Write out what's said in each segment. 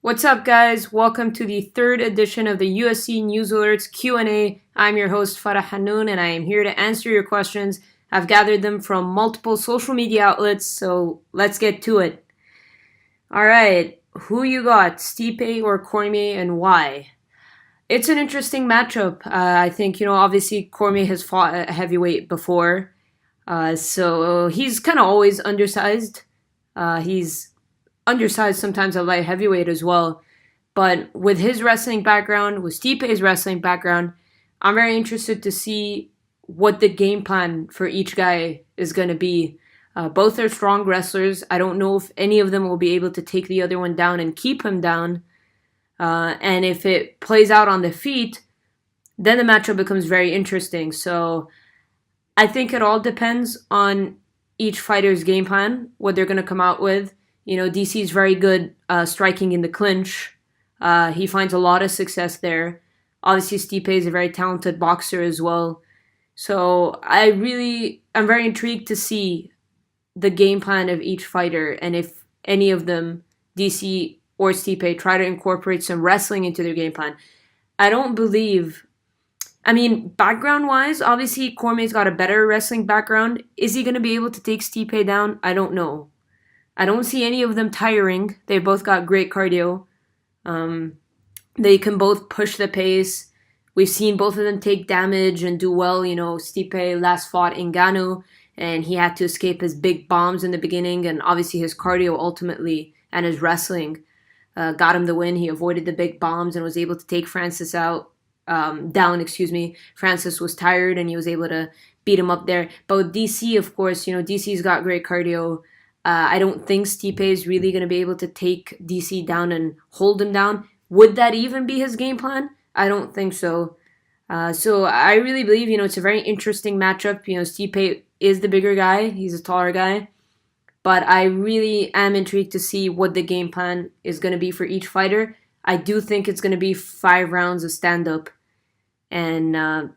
What's up, guys? Welcome to the third edition of the UFC News Alerts Q&A. I'm your host, Farah Hanoun, and I am here to answer your questions. I've gathered them from multiple social media outlets, so let's get to it. All right, who you got, Stipe or Cormier, and why? It's an interesting matchup. I think, obviously Cormier has fought a heavyweight before, so he's kind of always undersized. He's undersized sometimes at light heavyweight as well. But with his wrestling background, with Stipe's wrestling background, I'm very interested to see what the game plan for each guy is going to be. Both are strong wrestlers. I don't know if any of them will be able to take the other one down and keep him down. And if it plays out on the feet, then the matchup becomes very interesting. So I think it all depends on each fighter's game plan, what they're going to come out with. DC is very good striking in the clinch. He finds a lot of success there. Obviously, Stipe is a very talented boxer as well. So I'm very intrigued to see the game plan of each fighter and if any of them, DC or Stipe, try to incorporate some wrestling into their game plan. Background-wise, obviously Cormier's got a better wrestling background. Is he going to be able to take Stipe down? I don't know. I don't see any of them tiring. They both got great cardio. They can both push the pace. We've seen both of them take damage and do well. Stipe last fought Ngannou, and he had to escape his big bombs in the beginning, and obviously his cardio ultimately and his wrestling got him the win. He avoided the big bombs and was able to take Francis down. Francis was tired, and he was able to beat him up there. But with DC, of course, DC's got great cardio. I don't think Stipe is really going to be able to take DC down and hold him down. Would that even be his game plan? I don't think so. So I really believe, it's a very interesting matchup. Stipe is the bigger guy. He's a taller guy. But I really am intrigued to see what the game plan is going to be for each fighter. I do think it's going to be 5 rounds of stand-up. And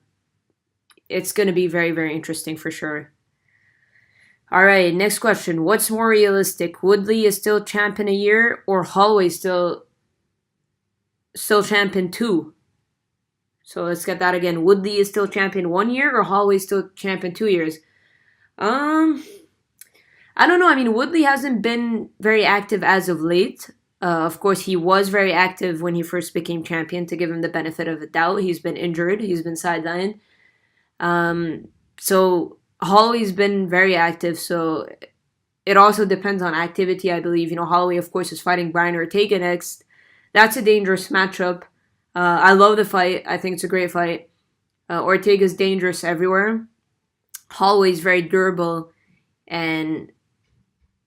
it's going to be very, very interesting for sure. All right, next question. What's more realistic? Woodley is still champ in a year, or Holloway still champ in 2? So let's get that again. Woodley is still champ in 1 year, or Holloway still champ in 2 years? I don't know. Woodley hasn't been very active as of late. Of course, he was very active when he first became champion, to give him the benefit of the doubt. He's been injured. He's been sidelined. So Holloway's been very active, so it also depends on activity, I believe. Holloway, of course, is fighting Brian Ortega next. That's a dangerous matchup. I love the fight. I think it's a great fight. Ortega's dangerous everywhere. Holloway's very durable and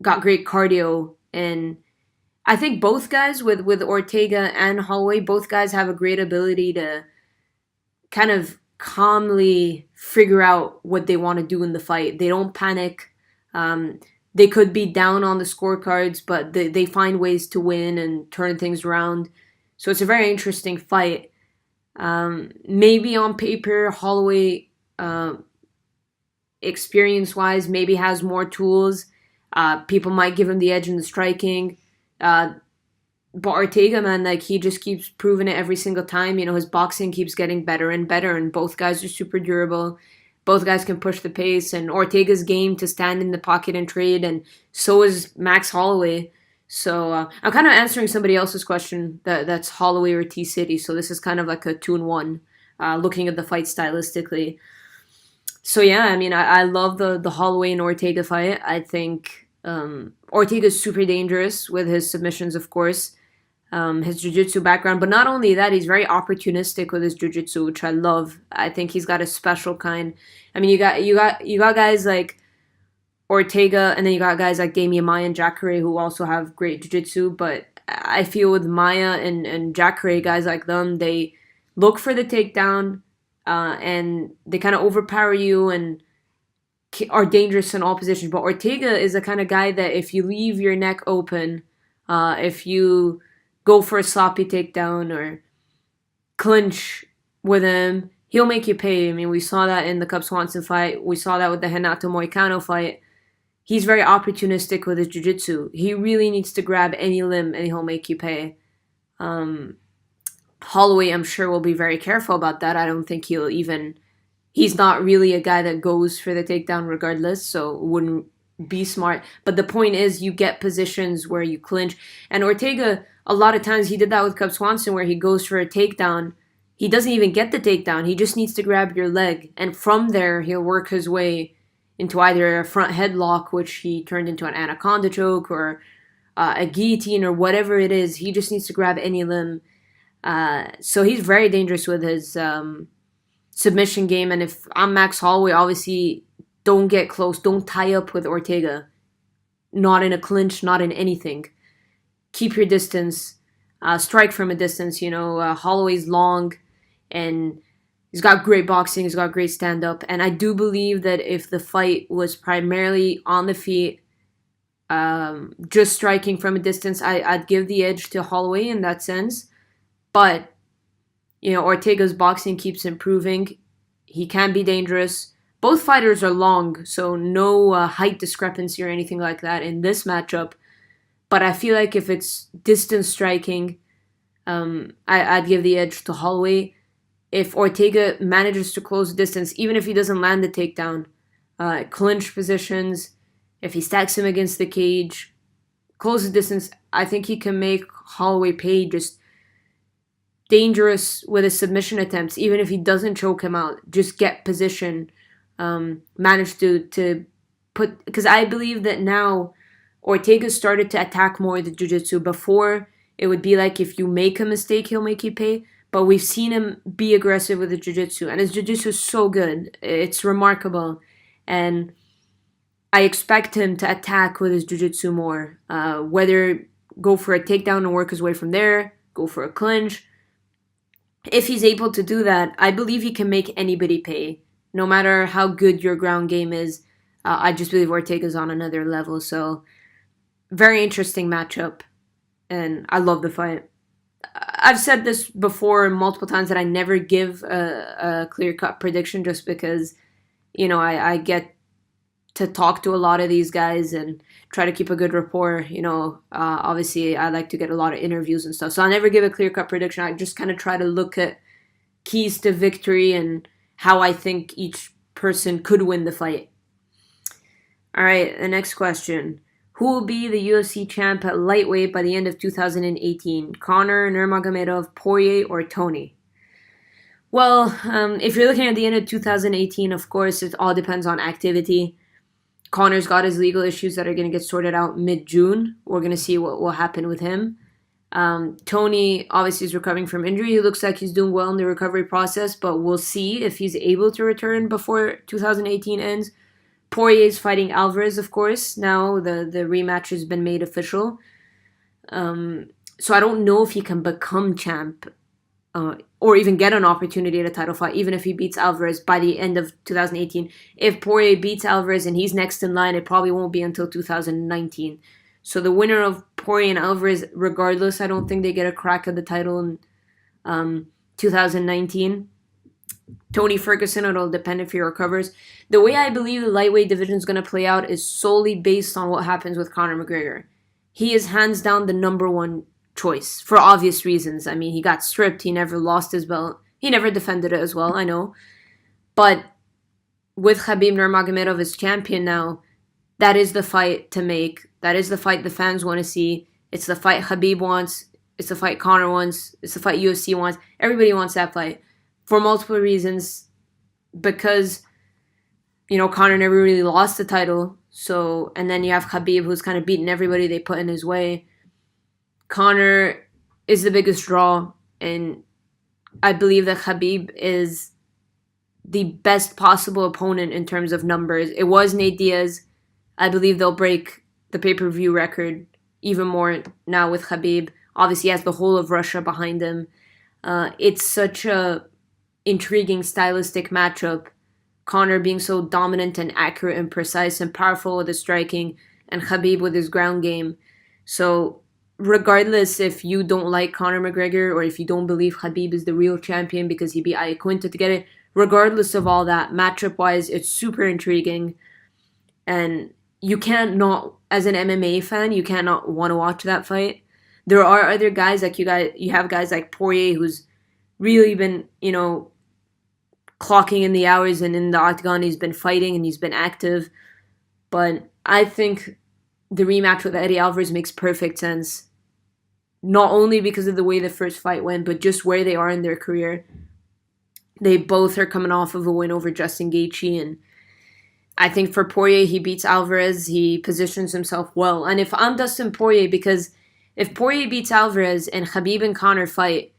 got great cardio. And I think both guys, with Ortega and Holloway, both guys have a great ability to kind of calmly figure out what they want to do in the fight. They don't panic. They could be down on the scorecards, but they find ways to win and turn things around. So it's a very interesting fight. Maybe on paper, Holloway, experience-wise, maybe has more tools. People might give him the edge in the striking. But Ortega, man, he just keeps proving it every single time. His boxing keeps getting better and better, and both guys are super durable. Both guys can push the pace, and Ortega's game to stand in the pocket and trade, and so is Max Holloway. So I'm kind of answering somebody else's question that's Holloway or T-City, so this is kind of like a 2-in-1, looking at the fight stylistically. So yeah, I love the Holloway and Ortega fight. I think Ortega's super dangerous with his submissions, of course. His jiu-jitsu background, but not only that, he's very opportunistic with his jiu-jitsu, which I love. I think he's got a special kind. You got guys like Ortega, and then you got guys like Damian Maia and Jacare who also have great jiu-jitsu, but I feel with Maia and Jacare, guys like them, they look for the takedown, and they kind of overpower you and are dangerous in all positions. But Ortega is the kind of guy that if you leave your neck open, if you go for a sloppy takedown or clinch with him, he'll make you pay. We saw that in the Cub Swanson fight. We saw that with the Renato Moicano fight. He's very opportunistic with his jiu-jitsu. He really needs to grab any limb and he'll make you pay. Holloway, I'm sure, will be very careful about that. I don't think he's not really a guy that goes for the takedown regardless, so it wouldn't be smart. But the point is, you get positions where you clinch. And Ortega, a lot of times, he did that with Cub Swanson, where he goes for a takedown. He doesn't even get the takedown. He just needs to grab your leg. And from there, he'll work his way into either a front headlock, which he turned into an anaconda choke, or a guillotine, or whatever it is. He just needs to grab any limb. So he's very dangerous with his submission game. And if I'm Max Holloway, obviously don't get close. Don't tie up with Ortega. Not in a clinch, not in anything. Keep your distance. Strike from a distance. Holloway's long and he's got great boxing. He's got great stand-up. And I do believe that if the fight was primarily on the feet, just striking from a distance, I'd give the edge to Holloway in that sense. But, Ortega's boxing keeps improving. He can be dangerous. Both fighters are long, so no height discrepancy or anything like that in this matchup. But I feel like if it's distance striking, I'd give the edge to Holloway. If Ortega manages to close the distance, even if he doesn't land the takedown, clinch positions, if he stacks him against the cage, close the distance, I think he can make Holloway pay just dangerous with his submission attempts, even if he doesn't choke him out. Just get position, manage to put... Because I believe that now Ortega started to attack more the jiu-jitsu. Before, it would be like if you make a mistake, he'll make you pay. But we've seen him be aggressive with the jiu-jitsu. And his jiu-jitsu is so good. It's remarkable. And I expect him to attack with his jiu-jitsu more. Whether go for a takedown and work his way from there, go for a clinch. If he's able to do that, I believe he can make anybody pay. No matter how good your ground game is, I just believe Ortega's on another level. So, very interesting matchup. And I love the fight. I've said this before multiple times that I never give a clear-cut prediction just because, I get to talk to a lot of these guys and try to keep a good rapport. Obviously I like to get a lot of interviews and stuff. So I never give a clear-cut prediction. I just kind of try to look at keys to victory and how I think each person could win the fight. All right, the next question. Who will be the UFC champ at lightweight by the end of 2018? Conor, Nurmagomedov, Poirier, or Tony? Well, if you're looking at the end of 2018, of course, it all depends on activity. Conor's got his legal issues that are going to get sorted out mid-June. We're going to see what will happen with him. Tony obviously is recovering from injury. He looks like he's doing well in the recovery process, but we'll see if he's able to return before 2018 ends. Poirier's fighting Alvarez, of course. Now the rematch has been made official. So I don't know if he can become champ or even get an opportunity at a title fight, even if he beats Alvarez by the end of 2018. If Poirier beats Alvarez and he's next in line, it probably won't be until 2019. So the winner of Poirier and Alvarez, regardless, I don't think they get a crack at the title in 2019. Tony Ferguson, it'll depend if he recovers. The way I believe the lightweight division is going to play out is solely based on what happens with Conor McGregor. He is hands down the number one choice for obvious reasons. I mean, he got stripped. He never lost his belt. He never defended it as well, I know. But with Khabib Nurmagomedov as champion now, that is the fight to make. That is the fight the fans want to see. It's the fight Khabib wants. It's the fight Conor wants. It's the fight UFC wants. Everybody wants that fight for multiple reasons. Because, Conor never really lost the title. So, and then you have Khabib, who's kind of beaten everybody they put in his way. Conor is the biggest draw, and I believe that Khabib is the best possible opponent in terms of numbers. It was Nate Diaz. I believe they'll break the pay-per-view record even more now with Khabib. Obviously, he has the whole of Russia behind him. It's such a intriguing stylistic matchup. Conor being so dominant and accurate and precise and powerful with his striking, and Khabib with his ground game. So regardless if you don't like Conor McGregor or if you don't believe Khabib is the real champion because he beat Iaquinta to get it, regardless of all that, matchup-wise, it's super intriguing. And you can't not, as an MMA fan, you cannot want to watch that fight. There are other guys like you have guys like Poirier who's really been, clocking in the hours and in the octagon. He's been fighting and he's been active. But I think the rematch with Eddie Alvarez makes perfect sense. Not only because of the way the first fight went, but just where they are in their career. They both are coming off of a win over Justin Gaethje, and I think for Poirier, he beats Alvarez, he positions himself well. And if I'm Dustin Poirier, because if Poirier beats Alvarez and Khabib and Conor fight,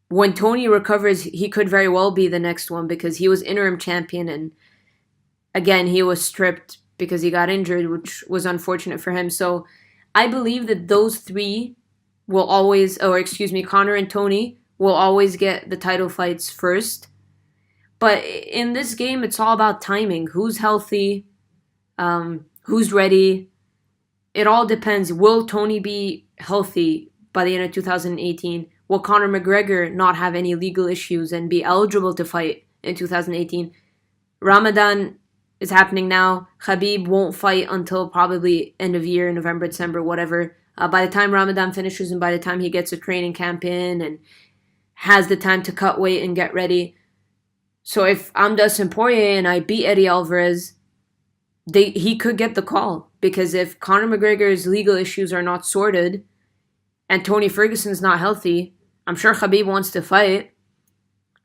when Tony recovers, he could very well be the next one because he was interim champion, and again, he was stripped because he got injured, which was unfortunate for him. So I believe that those three will always, Conor and Tony will always get the title fights first. But in this game, it's all about timing. Who's healthy? Who's ready? It all depends. Will Tony be healthy by the end of 2018? Will Conor McGregor not have any legal issues and be eligible to fight in 2018? Ramadan is happening now. Khabib won't fight until probably end of year, November, December, whatever. By the time Ramadan finishes and by the time he gets a training camp in and has the time to cut weight and get ready. So if I'm Dustin Poirier and I beat Eddie Alvarez, he could get the call. Because if Conor McGregor's legal issues are not sorted and Tony Ferguson's not healthy, I'm sure Khabib wants to fight.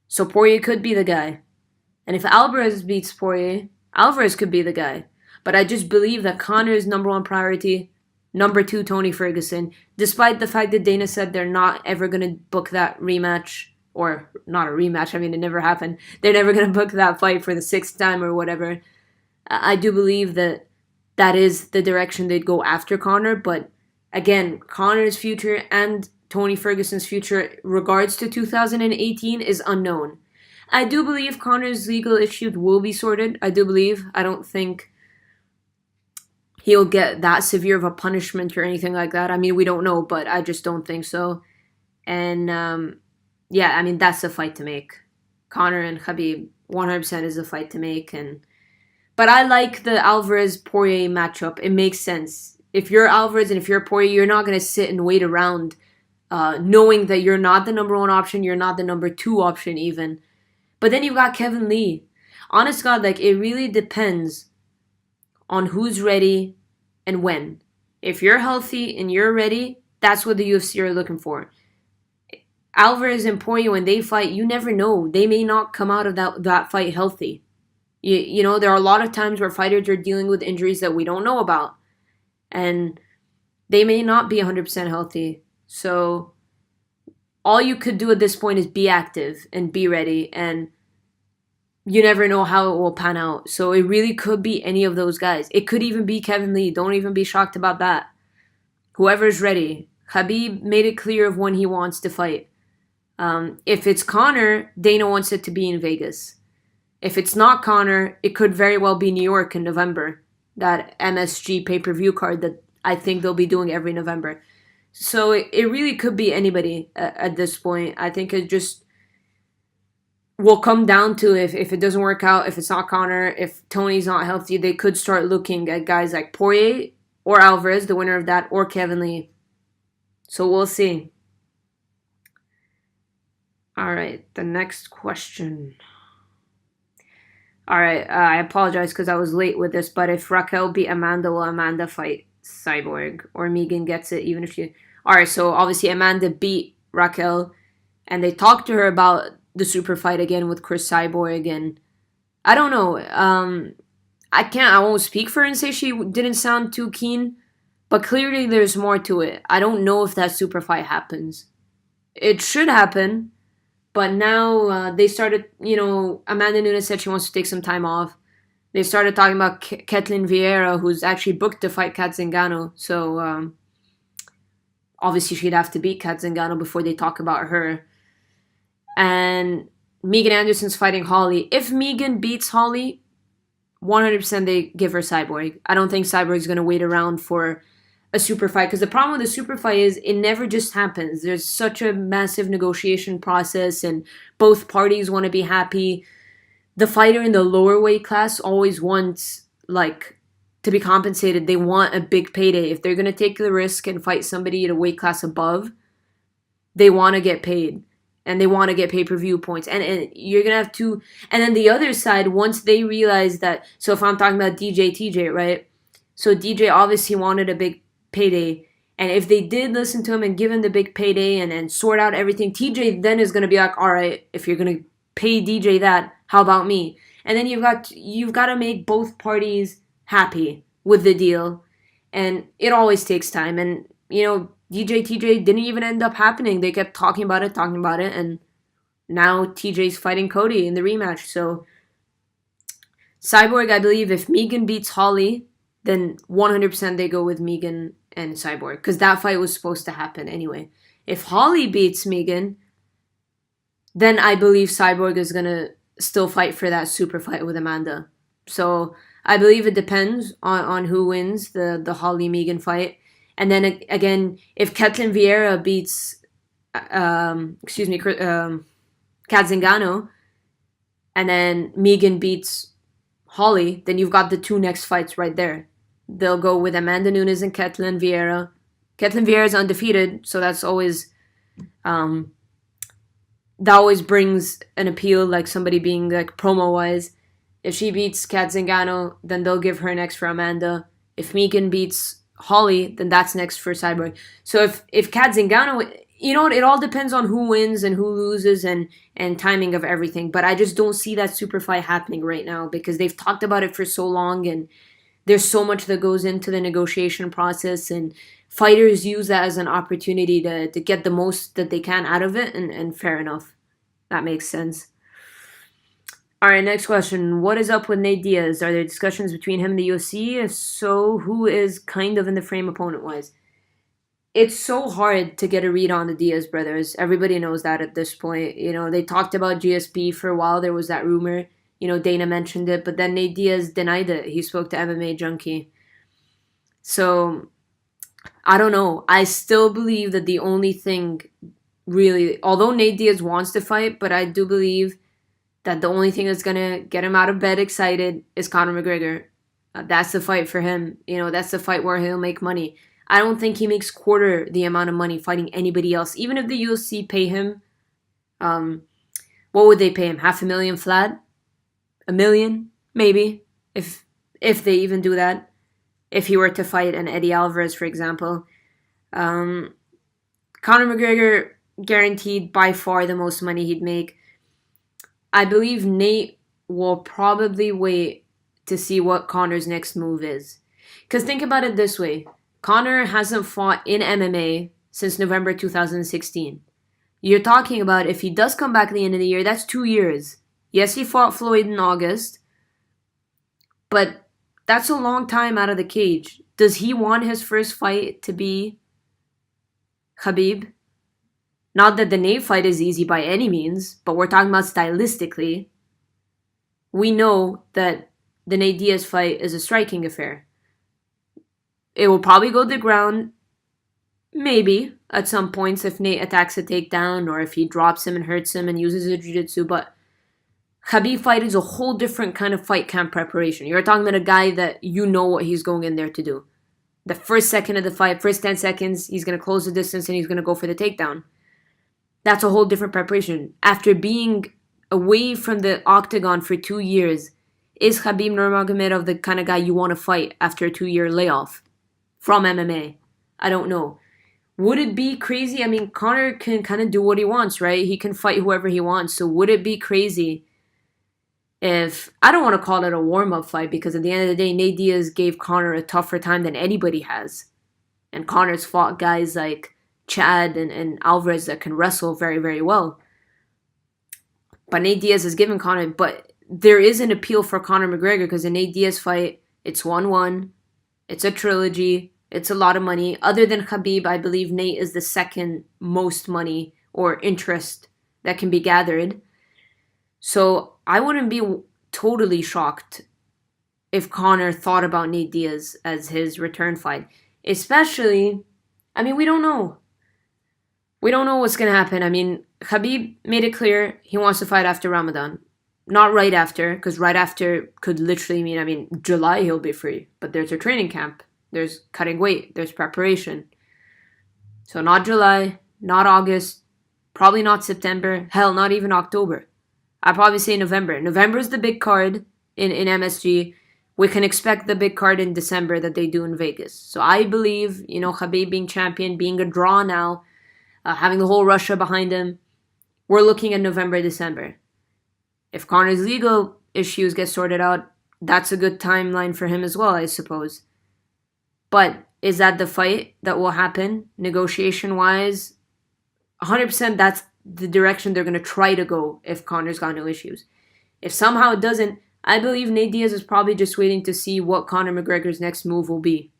So Poirier could be the guy. And if Alvarez beats Poirier, Alvarez could be the guy. But I just believe that Conor is number one priority. Number two, Tony Ferguson. Despite the fact that Dana said they're not ever going to book that rematch. Or not a rematch, I mean, it never happened. They're never going to book that fight for the sixth time or whatever. I do believe that is the direction they'd go after Conor. But again, Conor's future and Tony Ferguson's future regards to 2018 is unknown. I do believe Conor's legal issues will be sorted. I do believe. I don't think he'll get that severe of a punishment or anything like that. I mean, we don't know, but I just don't think so. And yeah, I mean, that's a fight to make. Conor and Khabib, 100% is a fight to make. But I like the Alvarez-Poirier matchup. It makes sense. If you're Alvarez and if you're Poirier, you're not going to sit and wait around knowing that you're not the number one option, you're not the number two option even. But then you've got Kevin Lee. Honest God, like, it really depends on who's ready and when. If you're healthy and you're ready, that's what the UFC are looking for. Alvarez and Poirier, when they fight, you never know. They may not come out of that fight healthy. You know, there are a lot of times where fighters are dealing with injuries that we don't know about. And they may not be 100% healthy. So all you could do at this point is be active and be ready. And you never know how it will pan out. So it really could be any of those guys. It could even be Kevin Lee. Don't even be shocked about that. Whoever's ready. Khabib made it clear of when he wants to fight. If it's Conor, Dana wants it to be in Vegas. If it's not Conor, it could very well be New York in November. That MSG pay-per-view card that I think they'll be doing every November. So it really could be anybody at this point. I think it just will come down to if it doesn't work out, if it's not Conor, if Tony's not healthy, they could start looking at guys like Poirier or Alvarez, the winner of that, or Kevin Lee. So we'll see. All right, the next question. All right, I apologize because I was late with this, but if Raquel beat Amanda, will Amanda fight Cyborg? Or Megan gets it even if she... All right, so obviously Amanda beat Raquel, and they talked to her about the super fight again with Chris Cyborg, and I don't know. I won't speak for her and say she didn't sound too keen, but clearly there's more to it. I don't know if that super fight happens. It should happen. But now they started, Amanda Nunes said she wants to take some time off. They started talking about Ketlin Vieira, who's actually booked to fight Kat Zingano. So obviously she'd have to beat Kat Zingano before they talk about her. And Megan Anderson's fighting Holly. If Megan beats Holly, 100% they give her Cyborg. I don't think Cyborg's going to wait around for a super fight, because the problem with the super fight is it never just happens. There's such a massive negotiation process and both parties want to be happy. The fighter in the lower weight class always wants to be compensated. They want a big payday. If they're going to take the risk and fight somebody at a weight class above, they want to get paid. And they want to get pay-per-view points. And you're going to have to... And then the other side, once they realize that... So if I'm talking about TJ, right? So DJ obviously wanted a big payday. And if they did listen to him and give him the big payday and sort out everything, TJ then is going to be like, all right, if you're going to pay DJ that, how about me? And then you've got to make both parties happy with the deal. And it always takes time. And, TJ didn't even end up happening. They kept talking about it, and now TJ's fighting Cody in the rematch. So Cyborg, I believe if Megan beats Holly, then 100% they go with Megan and Cyborg, because that fight was supposed to happen anyway. If Holly beats Megan, then I believe Cyborg is going to still fight for that super fight with Amanda. So I believe it depends on who wins the Holly-Megan fight. And then again, if Ketlin Vieira beats, Kat Zingano, and then Megan beats Holly, then you've got the two next fights right there. They'll go with Amanda Nunes and Ketlin Vieira. Ketlin Vieira is undefeated, so that's always, that always brings an appeal, like somebody being like promo-wise. If she beats Kat Zingano, then they'll give her next for Amanda. If Megan beats Holly, then that's next for Cyborg. So if Kat Zingano, it all depends on who wins and who loses and timing of everything. But I just don't see that super fight happening right now because they've talked about it for so long and there's so much that goes into the negotiation process and fighters use that as an opportunity to get the most that they can out of it, and fair enough. That makes sense. All right, next question. What is up with Nate Diaz? Are there discussions between him and the UFC? If so, who is kind of in the frame opponent-wise? It's so hard to get a read on the Diaz brothers. Everybody knows that at this point. They talked about GSP for a while. There was that rumor. Dana mentioned it, but then Nate Diaz denied it. He spoke to MMA Junkie. So, I don't know. I still believe that the only thing really, although Nate Diaz wants to fight, but I do believe that the only thing that's going to get him out of bed excited is Conor McGregor. That's the fight for him. That's the fight where he'll make money. I don't think he makes quarter the amount of money fighting anybody else. Even if the UFC pay him, what would they pay him? $500,000 flat? $1 million? Maybe. If they even do that. If he were to fight an Eddie Alvarez, for example. Conor McGregor guaranteed by far the most money he'd make. I believe Nate will probably wait to see what Conor's next move is. Because think about it this way. Conor hasn't fought in MMA since November 2016. You're talking about if he does come back at the end of the year, that's 2 years. Yes, he fought Floyd in August. But that's a long time out of the cage. Does he want his first fight to be Khabib? Not that the Nate fight is easy by any means, but we're talking about stylistically. We know that the Nate Diaz fight is a striking affair. It will probably go to the ground, maybe, at some points if Nate attacks a takedown or if he drops him and hurts him and uses his jiu-jitsu, but Khabib fight is a whole different kind of fight camp preparation. You're talking about a guy that you know what he's going in there to do. The first second of the fight, first 10 seconds, he's going to close the distance and he's going to go for the takedown. That's a whole different preparation. After being away from the octagon for 2 years, is Khabib Nurmagomedov the kind of guy you want to fight after a 2-year layoff from MMA? I don't know. Would it be crazy? I mean, Conor can kind of do what he wants, right? He can fight whoever he wants. So would it be crazy if... I don't want to call it a warm-up fight because at the end of the day, Nate Diaz gave Conor a tougher time than anybody has. And Conor's fought guys like Chad and Alvarez that can wrestle very, very well. But Nate Diaz has given Conor... But there is an appeal for Conor McGregor because the Nate Diaz fight, it's 1-1. It's a trilogy. It's a lot of money. Other than Khabib, I believe Nate is the second most money or interest that can be gathered. So I wouldn't be totally shocked if Conor thought about Nate Diaz as his return fight. Especially, I mean, we don't know. We don't know what's going to happen. I mean, Khabib made it clear he wants to fight after Ramadan. Not right after, because right after could literally mean, July he'll be free. But there's a training camp. There's cutting weight. There's preparation. So not July, not August, probably not September. Hell, not even October. I'd probably say November. November is the big card in MSG. We can expect the big card in December that they do in Vegas. So I believe, Khabib being champion, being a draw now, having the whole Russia behind him, we're looking at November, December. If Conor's legal issues get sorted out, that's a good timeline for him as well, I suppose. But is that the fight that will happen, negotiation-wise? 100% that's the direction they're going to try to go if Conor's got no issues. If somehow it doesn't, I believe Nate Diaz is probably just waiting to see what Conor McGregor's next move will be.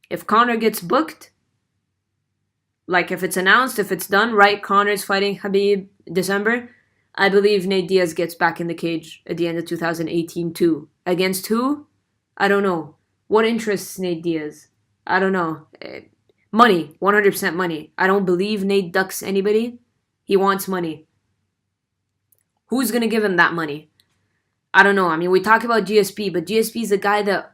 If Conor gets booked, like if it's announced, if it's done, right, Conor's fighting Khabib December, I believe Nate Diaz gets back in the cage at the end of 2018 too. Against who? I don't know. What interests Nate Diaz? I don't know. Money. 100% money. I don't believe Nate ducks anybody. He wants money. Who's going to give him that money? I don't know. We talk about GSP, but GSP is a guy that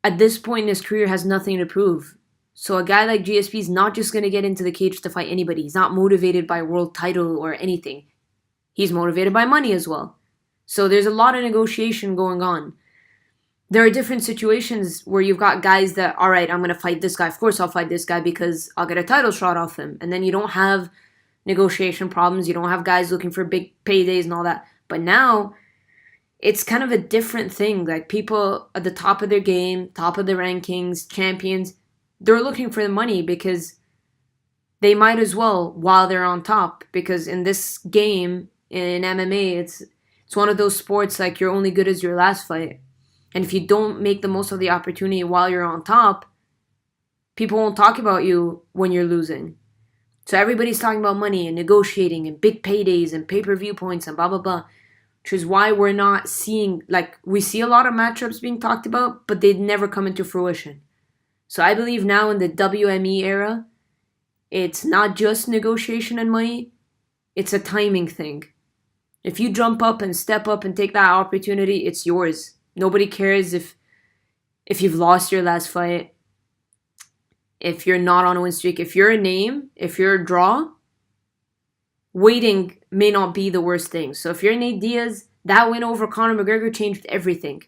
at this point in his career has nothing to prove. So a guy like GSP is not just going to get into the cage to fight anybody. He's not motivated by a world title or anything. He's motivated by money as well. So there's a lot of negotiation going on. There are different situations where you've got guys that, all right, I'm going to fight this guy. Of course I'll fight this guy because I'll get a title shot off him. And then you don't have negotiation problems. You don't have guys looking for big paydays and all that. But now it's kind of a different thing. Like people at the top of their game, top of the rankings, champions, they're looking for the money because they might as well while they're on top. Because in this game, in MMA, it's one of those sports like you're only good as your last fight. And if you don't make the most of the opportunity while you're on top, people won't talk about you when you're losing. So everybody's talking about money and negotiating and big paydays and pay-per-view points and blah, blah, blah. Which is why we're not seeing, we see a lot of matchups being talked about, but they never come into fruition. So I believe now in the WME era, it's not just negotiation and money, it's a timing thing. If you jump up and step up and take that opportunity, it's yours. Nobody cares if you've lost your last fight, if you're not on a win streak. If you're a name, if you're a draw, waiting may not be the worst thing. So if you're Nate Diaz, that win over Conor McGregor changed everything.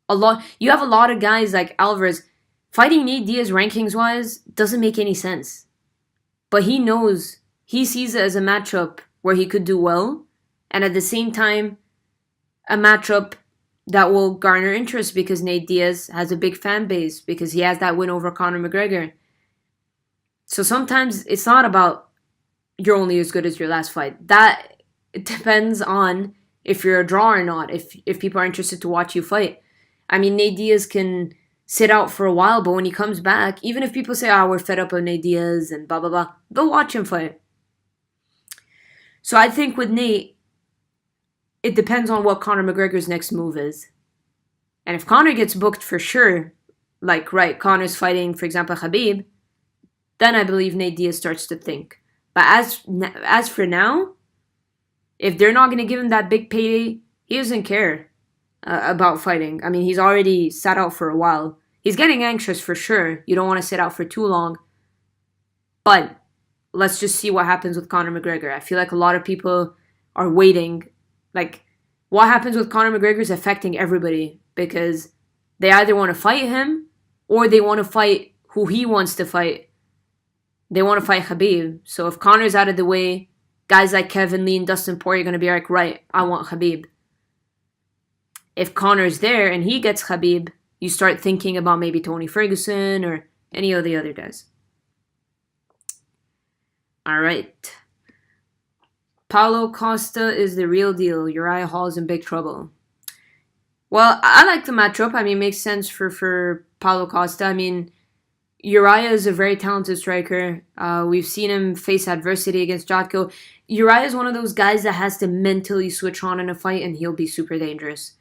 You have a lot of guys like Alvarez. Fighting Nate Diaz rankings-wise doesn't make any sense. But he knows, he sees it as a matchup where he could do well, and at the same time, a matchup that will garner interest because Nate Diaz has a big fan base, because he has that win over Conor McGregor. So sometimes it's not about you're only as good as your last fight. That it depends on if you're a draw or not, if people are interested to watch you fight. Nate Diaz can sit out for a while, but when he comes back, even if people say, we're fed up of Nate Diaz and blah, blah, blah, they'll watch him fight. So I think with Nate, it depends on what Conor McGregor's next move is. And if Conor gets booked for sure, Conor's fighting, for example, Khabib, then I believe Nate Diaz starts to think. But as for now, if they're not going to give him that big payday, he doesn't care about fighting. He's already sat out for a while. He's getting anxious for sure. You don't want to sit out for too long. But let's just see what happens with Conor McGregor. I feel like a lot of people are waiting. What happens with Conor McGregor is affecting everybody because they either want to fight him or they want to fight who he wants to fight. They want to fight Khabib. So if Conor's out of the way, guys like Kevin Lee and Dustin Poirier are going to be like, right, I want Khabib. If Conor's there and he gets Khabib, you start thinking about maybe Tony Ferguson or any of the other guys. All right. Paulo Costa is the real deal. Uriah Hall is in big trouble. Well, I like the matchup. It makes sense for Paulo Costa. Uriah is a very talented striker. We've seen him face adversity against Jotko. Uriah is one of those guys that has to mentally switch on in a fight, and he'll be super dangerous.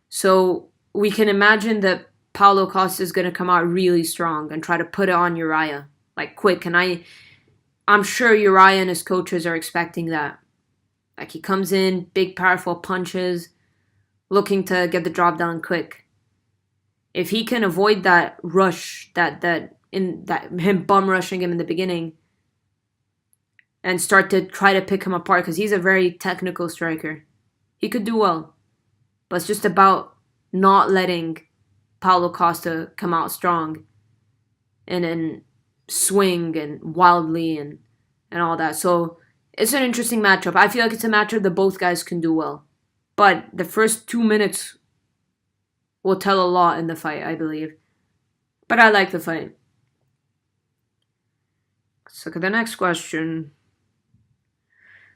So we can imagine that Paulo Costa is going to come out really strong and try to put it on Uriah, quick. And I'm sure Uriah and his coaches are expecting that. Like, he comes in, big, powerful punches, looking to get the job done quick. If he can avoid that rush, him bum rushing him in the beginning, and start to try to pick him apart, because he's a very technical striker, he could do well. But it's just about not letting Paulo Costa come out strong and then swing and wildly and all that. So it's an interesting matchup. I feel like it's a matchup that both guys can do well. But the first 2 minutes will tell a lot in the fight, I believe. But I like the fight. Let's look at the next question.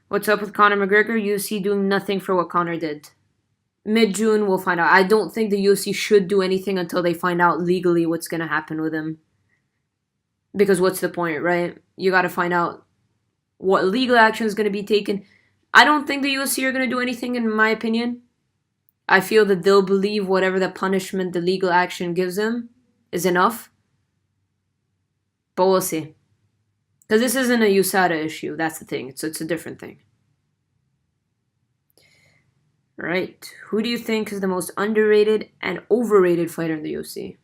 What's up with Conor McGregor? UFC doing nothing for what Conor did. Mid-June, we'll find out. I don't think the UFC should do anything until they find out legally what's going to happen with him. Because what's the point, right? You got to find out what legal action is going to be taken. I don't think the UFC are going to do anything, in my opinion. I feel that they'll believe whatever the punishment the legal action gives them is enough. But we'll see. Because this isn't a USADA issue. That's the thing. It's a different thing. Right. Who do you think is the most underrated and overrated fighter in the UFC?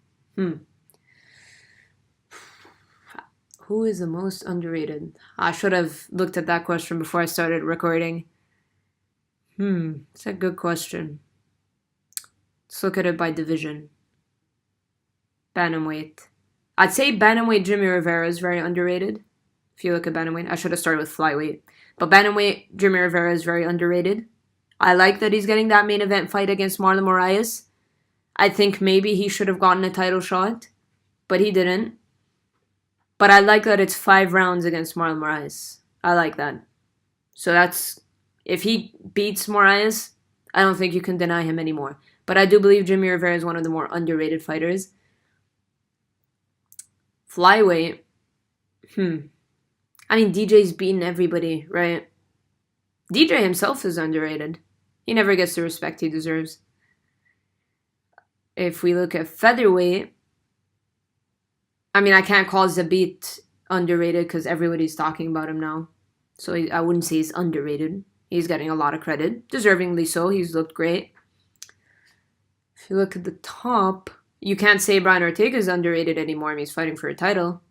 Who is the most underrated? I should have looked at that question before I started recording. It's a good question. Let's look at it by division. Bantamweight. I'd say bantamweight Jimmy Rivera is very underrated. If you look at bantamweight, I should have started with flyweight. But bantamweight Jimmy Rivera is very underrated. I like that he's getting that main event fight against Marlon Moraes. I think maybe he should have gotten a title shot, but he didn't. But I like that it's 5 rounds against Marlon Moraes. I like that. So that's, if he beats Moraes, I don't think you can deny him anymore. But I do believe Jimmy Rivera is one of the more underrated fighters. Flyweight. I mean, DJ's beaten everybody, right? DJ himself is underrated. He never gets the respect he deserves. If we look at featherweight, I mean, I can't call Zabit underrated because everybody's talking about him now. So I wouldn't say he's underrated. He's getting a lot of credit. Deservingly so. He's looked great. If you look at the top, you can't say Brian Ortega is underrated anymore. I mean, he's fighting for a title.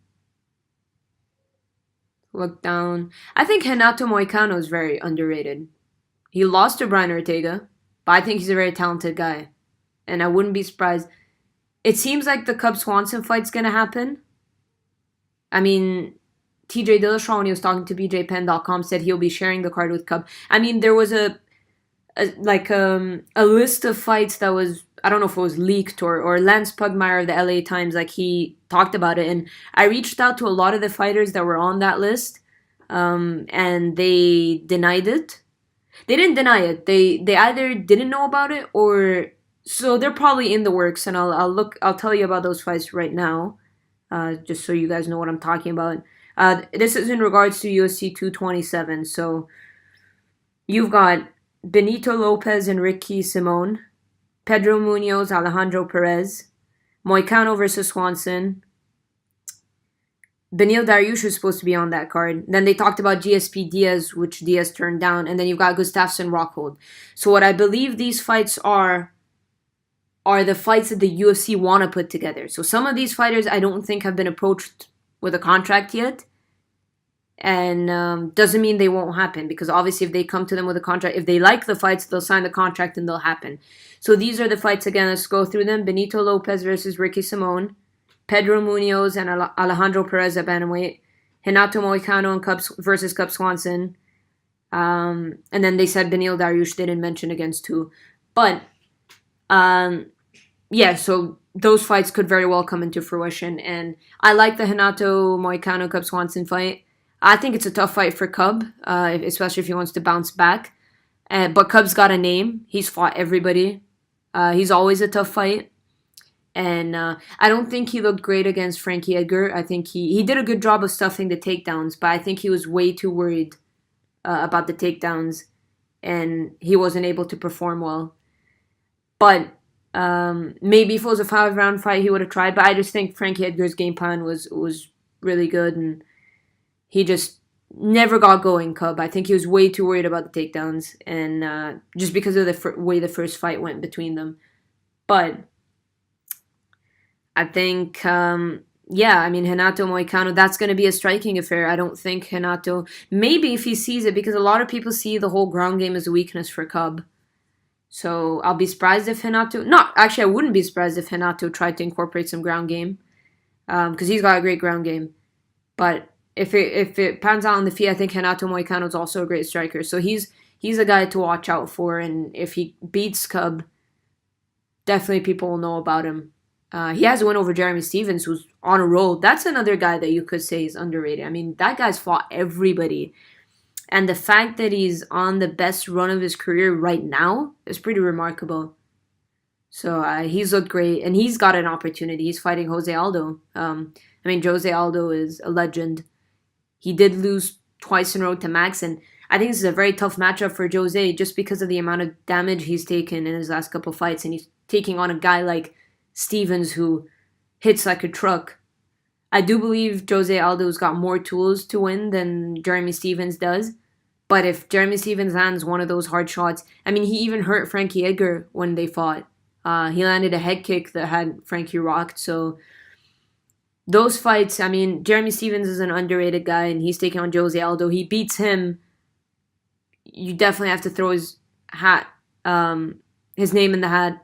Look down. I think Renato Moicano is very underrated. He lost to Brian Ortega, but I think he's a very talented guy. And I wouldn't be surprised. It seems like the Cub Swanson fight's going to happen. I mean, TJ Dillashaw, when he was talking to BJPenn.com, said he'll be sharing the card with Cub. I mean, there was a list of fights that was, I don't know if it was leaked or Lance Pugmire of the LA Times, like, he talked about it. And I reached out to a lot of the fighters that were on that list, and they denied it. They didn't deny it. They either didn't know about it, or so they're probably in the works. And I'll tell you about those fights right now, just so you guys know what I'm talking about. This is in regards to UFC 227. So you've got Benito Lopez and Ricky Simon, Pedro Munoz, Alejandro Perez, Moicano versus Swanson. Beneil Dariush is supposed to be on that card. Then they talked about GSP Diaz, which Diaz turned down. And then you've got Gustafsson Rockhold. So what I believe these fights are the fights that the UFC want to put together. So some of these fighters I don't think have been approached with a contract yet. And doesn't mean they won't happen. Because obviously if they come to them with a contract, if they like the fights, they'll sign the contract and they'll happen. So these are the fights again. Let's go through them. Benito Lopez versus Ricky Simon. Pedro Munoz and Alejandro Perez at bantamweight. Renato Moicano versus Cub Swanson. And then they said Beneil Dariush didn't mention against who. But, yeah, so those fights could very well come into fruition. And I like the Renato Moicano Cub Swanson fight. I think it's a tough fight for Cub, especially if he wants to bounce back. But Cub's got a name. He's fought everybody. He's always a tough fight. And I don't think he looked great against Frankie Edgar. I think he did a good job of stuffing the takedowns, but I think he was way too worried about the takedowns, and he wasn't able to perform well. But maybe if it was a 5-round fight, he would have tried. But I just think Frankie Edgar's game plan was really good, and he just never got going, Cub. I think he was way too worried about the takedowns, and just because of the way the first fight went between them. But I think, yeah, I mean, Renato Moicano, that's going to be a striking affair. I don't think Renato, maybe if he sees it, because a lot of people see the whole ground game as a weakness for Cub. So I'll be surprised if Renato, no, actually, I wouldn't be surprised if Renato tried to incorporate some ground game, because he's got a great ground game. But if it pans out on the feet, I think Renato Moicano is also a great striker. So he's a guy to watch out for, and if he beats Cub, definitely people will know about him. He has a win over Jeremy Stephens, who's on a roll. That's another guy that you could say is underrated. I mean, that guy's fought everybody. And the fact that he's on the best run of his career right now is pretty remarkable. So he's looked great, and he's got an opportunity. He's fighting Jose Aldo. I mean, Jose Aldo is a legend. He did lose twice in a row to Max, and I think this is a very tough matchup for Jose just because of the amount of damage he's taken in his last couple fights, and he's taking on a guy like Stephens who hits like a truck. I do believe Jose Aldo's got more tools to win than Jeremy Stephens does. But if Jeremy Stephens lands one of those hard shots, I mean, he even hurt Frankie Edgar when they fought. He landed a head kick that had Frankie rocked. So those fights, I mean, Jeremy Stephens is an underrated guy, and he's taking on Jose Aldo. He beats him. You definitely have to throw his name in the hat.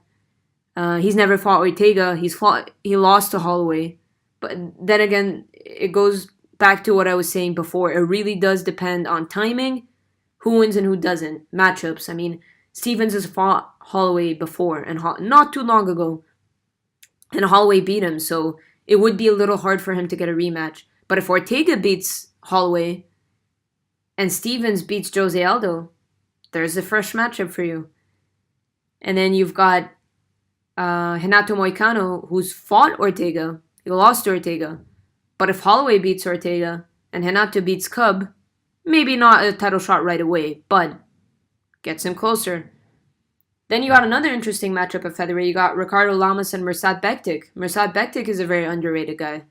He's never fought Ortega. He lost to Holloway. But then again, it goes back to what I was saying before. It really does depend on timing, who wins and who doesn't, matchups. I mean, Stephens has fought Holloway before, and not too long ago, and Holloway beat him, so it would be a little hard for him to get a rematch. But if Ortega beats Holloway and Stephens beats Jose Aldo, there's a fresh matchup for you. And then you've got Renato Moicano, who's fought Ortega. He lost to Ortega. But if Holloway beats Ortega and Renato beats Cub, maybe not a title shot right away, but gets him closer. Then you got another interesting matchup at featherweight. You got Ricardo Lamas and Mirsad Bektic. Mirsad Bektic is a very underrated guy.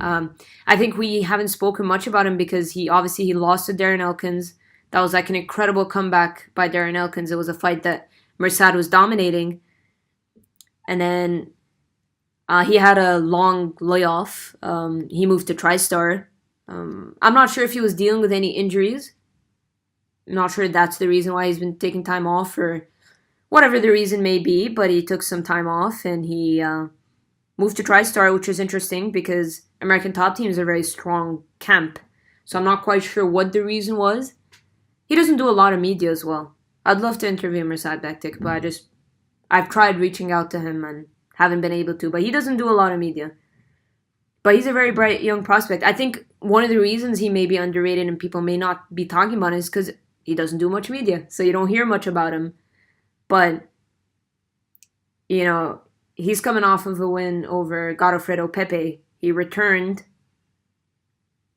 I think we haven't spoken much about him because he lost to Darren Elkins. That was like an incredible comeback by Darren Elkins. It was a fight that Mirsad was dominating. And then he had a long layoff. He moved to TriStar. I'm not sure if he was dealing with any injuries. I'm not sure that's the reason why he's been taking time off or whatever the reason may be, but he took some time off and he moved to TriStar, which is interesting because American Top Team is a very strong camp. So I'm not quite sure what the reason was. He doesn't do a lot of media as well. I'd love to interview Mirsad Bektic, but I've tried reaching out to him and haven't been able to, but he doesn't do a lot of media. But he's a very bright young prospect. I think one of the reasons he may be underrated and people may not be talking about him is because he doesn't do much media, so you don't hear much about him. But, you know, he's coming off of a win over Godofredo Pepe. He returned.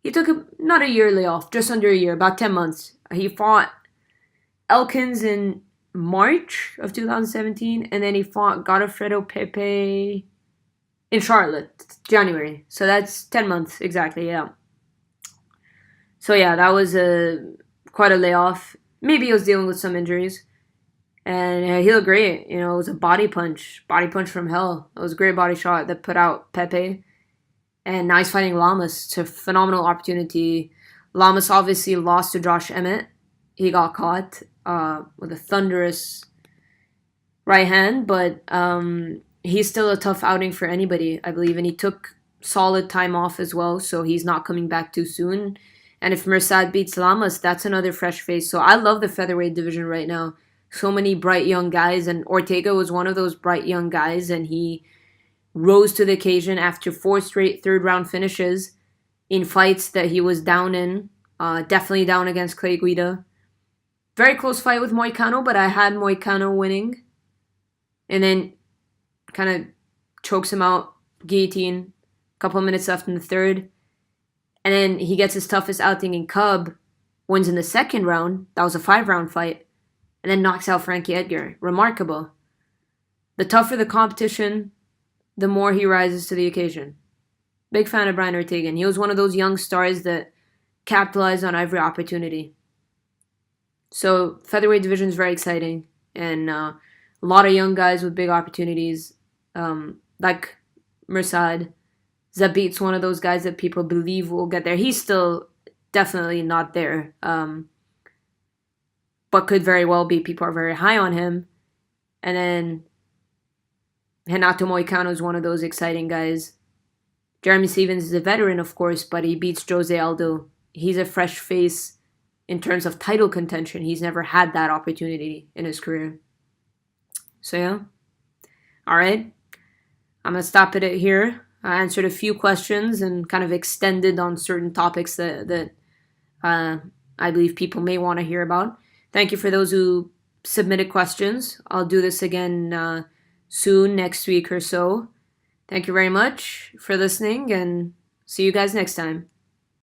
He took not a year layoff, just under a year, about 10 months. He fought Elkins in March of 2017, and then he fought Godofredo Pepe in Charlotte, January. So that's 10 months, exactly, yeah. So yeah, that was quite a layoff. Maybe he was dealing with some injuries. And he looked great. You know, it was a body punch from hell. It was a great body shot that put out Pepe. And now he's fighting Lamas. It's a phenomenal opportunity. Lamas obviously lost to Josh Emmett. He got caught with a thunderous right hand, but he's still a tough outing for anybody, I believe. And he took solid time off as well, so he's not coming back too soon. And if Mirsad beats Lamas, that's another fresh face. So I love the featherweight division right now. So many bright young guys, and Ortega was one of those bright young guys, and he rose to the occasion after 4 straight third-round finishes in fights that he was down in. Definitely down against Clay Guida. Very close fight with Moicano, but I had Moicano winning. And then kind of chokes him out, guillotine, a couple of minutes left in the third. And then he gets his toughest outing in Cub, wins in the second round. That was a 5-round fight. And then knocks out Frankie Edgar. Remarkable. The tougher the competition, the more he rises to the occasion. Big fan of Brian Ortega. And he was one of those young stars that capitalize on every opportunity. So featherweight division is very exciting, and a lot of young guys with big opportunities, like Mirsad. Zabit's one of those guys that people believe will get there. He's still definitely not there, but could very well be. People are very high on him. And then Renato Moicano is one of those exciting guys. Jeremy Stevens is a veteran, of course, but he beats Jose Aldo. He's a fresh face in terms of title contention. He's never had that opportunity in his career. So yeah. All right. I'm going to stop it here. I answered a few questions and kind of extended on certain topics that I believe people may want to hear about. Thank you for those who submitted questions. I'll do this again soon, next week or so. Thank you very much for listening, and see you guys next time.